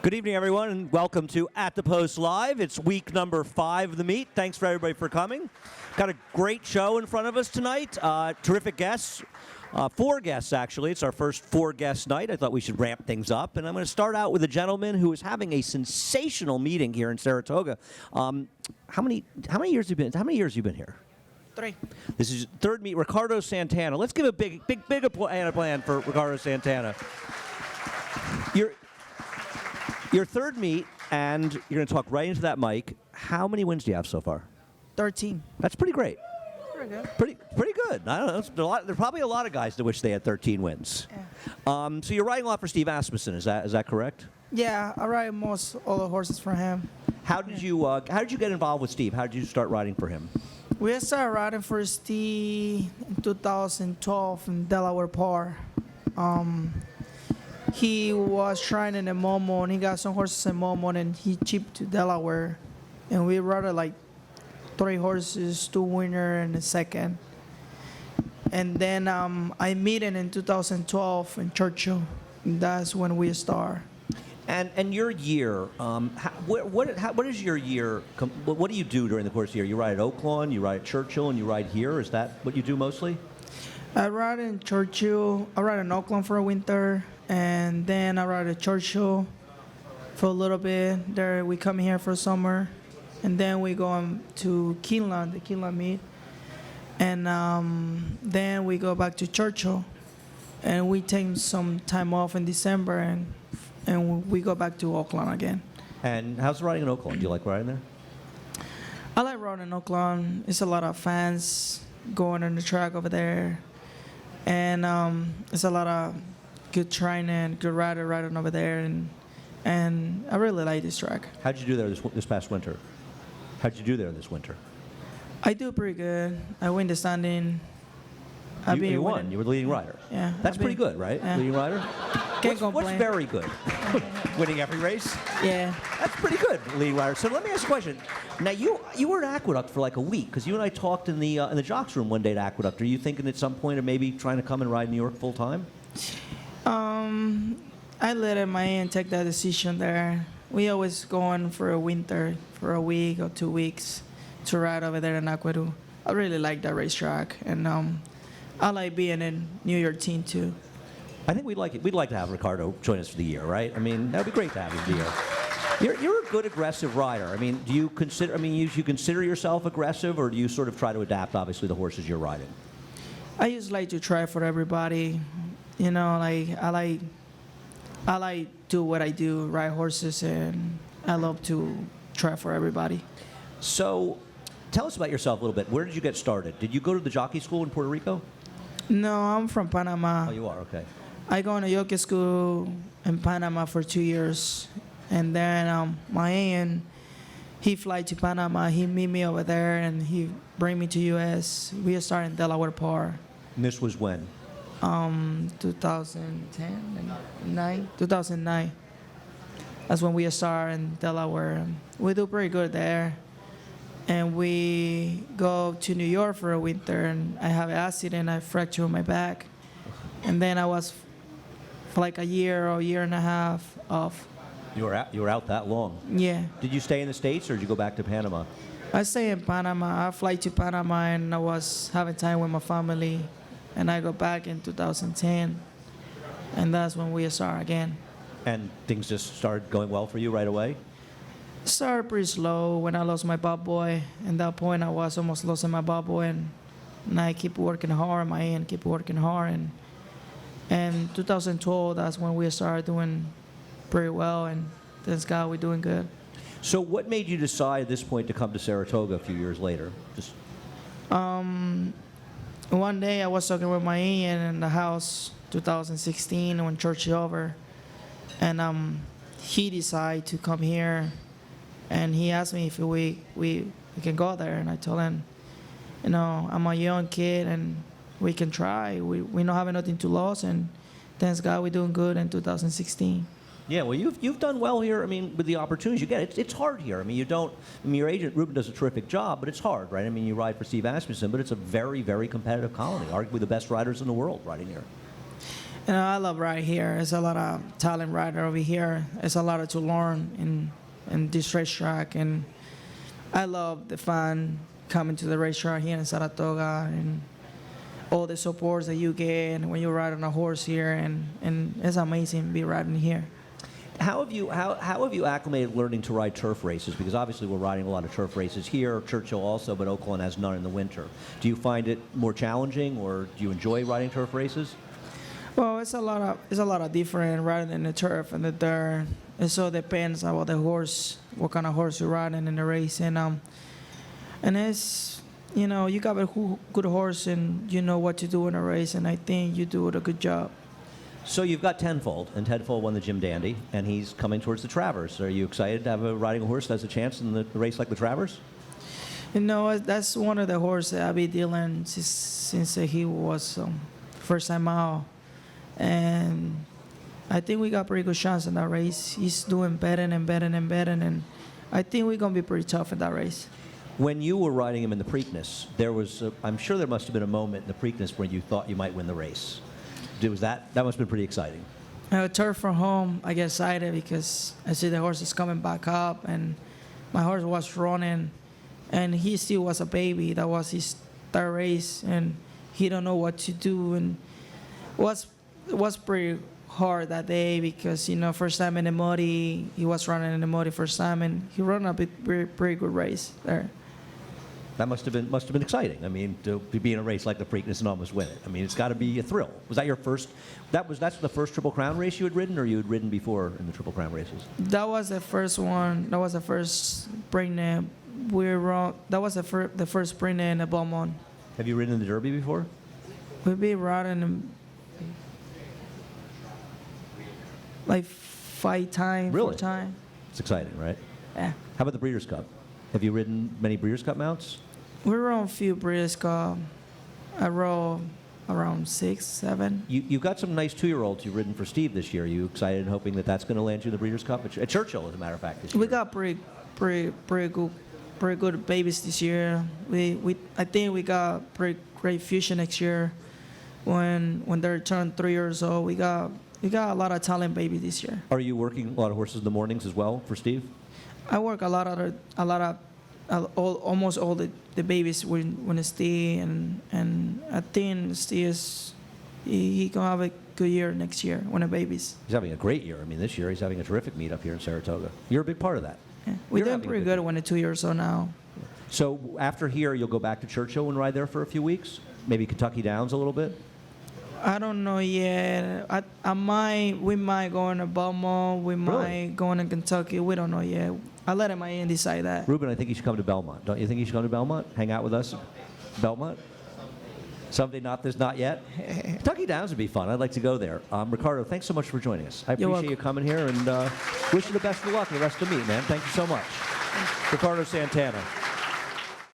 Good evening, everyone, and welcome to At the Post Live. It's week number 5 of the meet. Thanks for everybody for coming. Got a great show in front of us tonight. Terrific guests. 4 guests, actually. It's our first 4-guest night. I thought we should ramp things up. And I'm going to start out with a gentleman who is having a sensational meeting here in Saratoga. How many years have you been here? 3. This is your 3rd meet. Ricardo Santana. Let's give a big plan for Ricardo Santana. Your 3rd meet, and you're going to talk right into that mic. How many wins do you have so far? 13. That's pretty great. Pretty good. Pretty good. I don't know. There are probably a lot of guys that wish they had 13 wins. Yeah. So you're riding a lot for Steve Asmussen. Is that correct? Yeah, I ride all the horses for him. How did you get involved with Steve? How did you start riding for him? We started riding for Steve in 2012 in Delaware Park. He was trying in the Momo, and he got some horses in Momo, and he shipped to Delaware. And we rode like 3 horses, 2 winner and a second. And then I met him in 2012 in Churchill. And that's when we start. And your year, what is your year? What do you do during the course of the year? You ride at Oaklawn, you ride at Churchill, and you ride here. Is that what you do mostly? I ride in Churchill. I ride in Oaklawn for a winter, and then I ride at Churchill for a little bit. There we come here for summer, and then we go to Keeneland, the Keeneland meet, and then we go back to Churchill, and we take some time off in December, and we go back to Oaklawn again. And how's riding in Oaklawn? Do you like riding there? I like riding in Oaklawn. It's a lot of fans going on the track over there. And it's a lot of good training, good rider riding over there, and I really like this track. How'd you do there this past winter? How'd you do there this winter? I do pretty good. I win the standing. You won. You were the leading rider. Yeah. That's pretty good, right? Yeah. Leading rider? Can't complain. What's very good? Winning every race? Yeah. That's pretty good, leading rider. So let me ask you a question. Now, you were at Aqueduct for like a week, because you and I talked in the jocks room one day at Aqueduct. Are you thinking at some point of maybe trying to come and ride New York full time? I let my aunt take that decision there. We always go on for a winter, for a week or 2 weeks to ride over there in Aqueduct. I really like that racetrack, and I like being in New York team too. I think we'd like to have Ricardo join us for the year, right? I mean, that'd be great to have him for the year. You're a good aggressive rider. I mean, do you consider? I mean, you consider yourself aggressive, or do you sort of try to adapt, obviously, the horses you're riding? I just like to try for everybody. You know, like I like do what I do, ride horses, and I love to try for everybody. So, tell us about yourself a little bit. Where did you get started? Did you go to the jockey school in Puerto Rico? No, I'm from Panama. Oh, you are? Okay. I go to jockey school in Panama for 2 years, and then my aunt, he fly to Panama. He meet me over there, and he bring me to U.S. We start in Delaware Park. And this was when? 2009. That's when we start in Delaware. We do pretty good there. And we go to New York for a winter, and I have an accident. I fractured my back. And then I was for like a year or a year and a half off. You were out that long? Yeah. Did you stay in the States, or did you go back to Panama? I stay in Panama. I fly to Panama, and I was having time with my family. And I go back in 2010, and that's when we start again. And things just started going well for you right away? Started pretty slow when I lost my bad boy. At that point, I was almost losing my bad boy, and I keep working hard. My aunt keep working hard, and 2012, that's when we started doing pretty well, and thanks God we're doing good. So what made you decide at this point to come to Saratoga a few years later? One day I was talking with my aunt in the house, 2016, when church is over, and he decided to come here, and he asked me if we can go there, and I told him, you know, I'm a young kid, and we can try. We don't have nothing to lose, and thanks God we're doing good in 2016. Yeah, well, you've done well here. I mean, with the opportunities you get, it's hard here. I mean, your agent Ruben does a terrific job, but it's hard, right? I mean, you ride for Steve Asmussen, but it's a very, very competitive colony. Arguably the best riders in the world riding here. You know, I love right here. There's a lot of talent rider over here. There's a lot to learn in this racetrack, and I love the fun coming to the racetrack here in Saratoga and all the supports that you get when you ride on a horse here, and it's amazing to be riding here. How have you acclimated learning to ride turf races? Because obviously we're riding a lot of turf races here, Churchill also, but Oakland has none in the winter. Do you find it more challenging, or do you enjoy riding turf races? Well, it's a lot of different riding in the turf and the dirt. It so depends on what the horse, what kind of horse you're riding in the race, and it's, you know, you got a good horse and you know what to do in a race, and I think you do a good job. So you've got Tenfold, and Tenfold won the Jim Dandy, and he's coming towards the Travers. Are you excited to have riding a horse that has a chance in the race like the Travers? You know, that's one of the horses that I've been dealing since he was first time out, and I think we got pretty good chance in that race. He's doing better and better and better, and I think we're gonna be pretty tough in that race. When you were riding him in the Preakness, I'm sure there must have been a moment in the Preakness where you thought you might win the race. That must have been pretty exciting. Turf from home, I get excited because I see the horse is coming back up, and my horse was running, and he still was a baby. That was his third race, and he don't know what to do, and it was pretty hard that day because, you know, first time in the muddy, he was running in the muddy first time, and he ran a pretty good race there. That must have been exciting. I mean, to be in a race like the Preakness and almost win it. I mean, it's got to be a thrill. Was that your first? That's the first Triple Crown race you had ridden, or you had ridden before in the Triple Crown races? That was the first one. That was the first pregnant. That was the first pregnant in the Belmont. Have you ridden in the Derby before? We've been riding like 5 times, Really? 4 times. It's exciting, right? Yeah. How about the Breeders' Cup? Have you ridden many Breeders' Cup mounts? We rode a few Breeders' Cup. I rode around 6, 7. You've got some nice 2-year-olds you've ridden for Steve this year. Are you excited and hoping that that's going to land you in the Breeders' Cup at Churchill, as a matter of fact, this year? We got pretty good babies this year. I think we got pretty great future next year. When they turn 3 years old, we got a lot of talent babies this year. Are you working a lot of horses in the mornings as well for Steve? I work almost all the babies when Steve, and I think Steve he gonna have a good year next year when the babies. He's having a great year. I mean, this year he's having a terrific meet up here in Saratoga. You're a big part of that. Yeah. We're doing pretty good when the 2 years old now. So after here, you'll go back to Churchill and ride there for a few weeks? Maybe Kentucky Downs a little bit? I don't know yet. We might go into Belmont. We might go into Kentucky. We don't know yet. I'll let him decide that. Ruben, I think you should come to Belmont. Don't you think you should come to Belmont? Hang out with us? Belmont? Someday, not yet? Kentucky Downs would be fun. I'd like to go there. Ricardo, thanks so much for joining us. I appreciate you coming here, and wish you the best of luck in the rest of the meet, man. Thank you so much. Ricardo Santana.